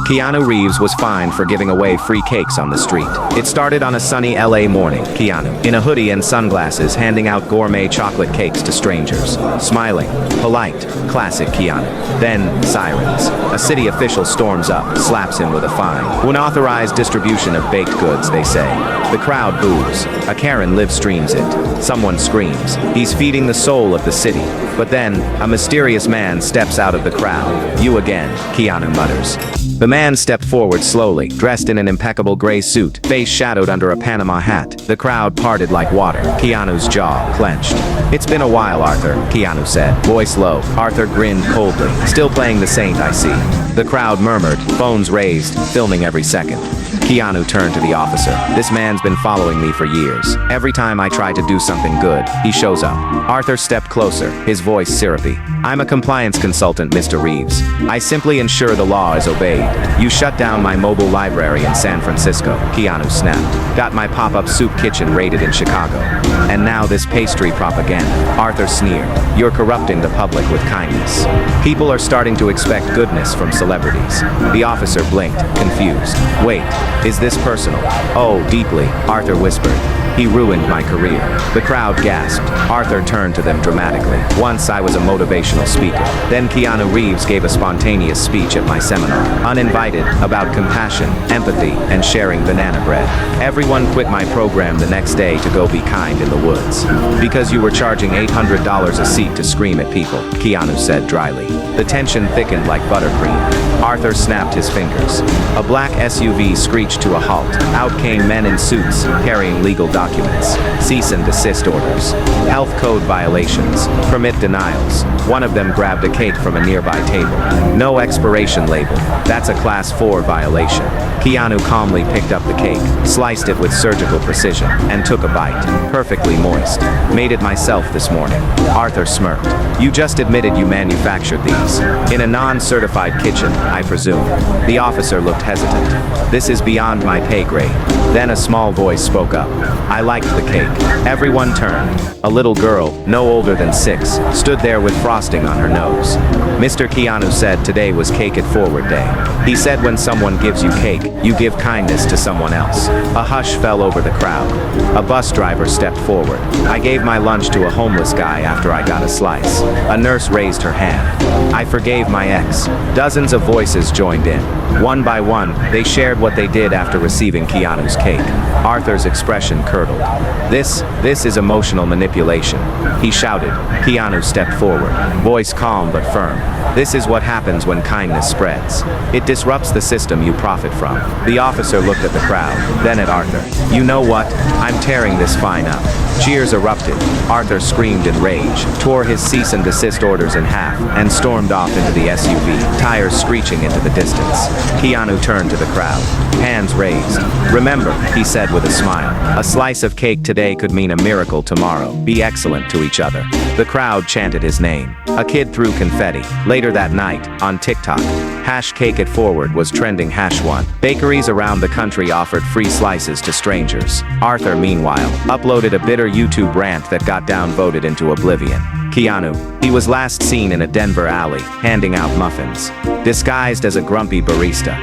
Keanu Reeves was fined for giving away free cakes on the street. It started on a sunny LA morning. Keanu, in a hoodie and sunglasses, handing out gourmet chocolate cakes to strangers. Smiling, polite, classic Keanu. Then, sirens. A city official storms up, slaps him with a fine. Unauthorized distribution of baked goods, they say. The crowd boos. A Karen live streams it. Someone screams. He's feeding the soul of the city. But then, a mysterious man steps out of the crowd. You again, Keanu mutters. The man stepped forward slowly, dressed in an impeccable gray suit, face shadowed under a Panama hat. The crowd parted like water. Keanu's jaw clenched. "It's been a while, Arthur," Keanu said, voice low. Arthur grinned coldly. "Still playing the saint, I see." The crowd murmured, phones raised, filming every second. Keanu turned to the officer. "This man's been following me for years. Every time I try to do something good, he shows up." Arthur stepped closer, his voice syrupy. "I'm a compliance consultant, Mr. Reeves. I simply ensure the law is obeyed. You shut down my mobile library in San Francisco," Keanu snapped. "Got my pop-up soup kitchen raided in Chicago. And now this pastry propaganda." Arthur sneered. "You're corrupting the public with kindness. People are starting to expect goodness from celebrities." The officer blinked, confused. "Wait. Is this personal?" "Oh, deeply," Arthur whispered. "He ruined my career." The crowd gasped. Arthur turned to them dramatically. "Once I was a motivational speaker. Then Keanu Reeves gave a spontaneous speech at my seminar. Uninvited, about compassion, empathy, and sharing banana bread. Everyone quit my program the next day to go be kind in the woods. Because you were charging $800 a seat to scream at people," Keanu said dryly. The tension thickened like buttercream. Arthur snapped his fingers. A black SUV screeched to a halt. Out came men in suits, carrying legal documents. Cease and desist orders. Health code violations. Permit denials. One of them grabbed a cake from a nearby table. No expiration label. That's a class 4 violation. Keanu calmly picked up the cake, sliced it with surgical precision, and took a bite. Perfectly moist. "Made it myself this morning." Arthur smirked. "You just admitted you manufactured these. In a non-certified kitchen, I presume." The officer looked hesitant. "This is beyond my pay grade." Then a small voice spoke up. "I liked the cake." Everyone turned. A little girl, no older than 6, stood there with frosting on her nose. Mr. Keanu said today was Cake It Forward Day. He said when someone gives you cake, you give kindness to someone else. A hush fell over the crowd. A bus driver stepped forward. "I gave my lunch to a homeless guy after I got a slice." A nurse raised her hand. "I forgave my ex." Dozens of voices joined in. One by one, they shared what they did after receiving Keanu's cake. Arthur's expression curdled. This is emotional manipulation," he shouted. Keanu stepped forward, voice calm but firm. "This is what happens when kindness spreads. It disrupts the system you profit from." The officer looked at the crowd, then at Arthur. "You know what? I'm tearing this fine up." Cheers erupted. Arthur screamed in rage, tore his cease and desist orders in half, and stormed off into the SUV, tires screeching into the distance. Keanu turned to the crowd, hands raised. "Remember," he said with a smile, "a slice of cake today could mean a miracle tomorrow. Be excellent to each other." The crowd chanted his name. A kid threw confetti. Later that night, on TikTok, #CakeItForward was trending #1. Bakeries around the country offered free slices to strangers. Arthur, meanwhile, uploaded a bitter YouTube rant that got downvoted into oblivion. Keanu, he was last seen in a Denver alley, handing out muffins, disguised as a grumpy barista.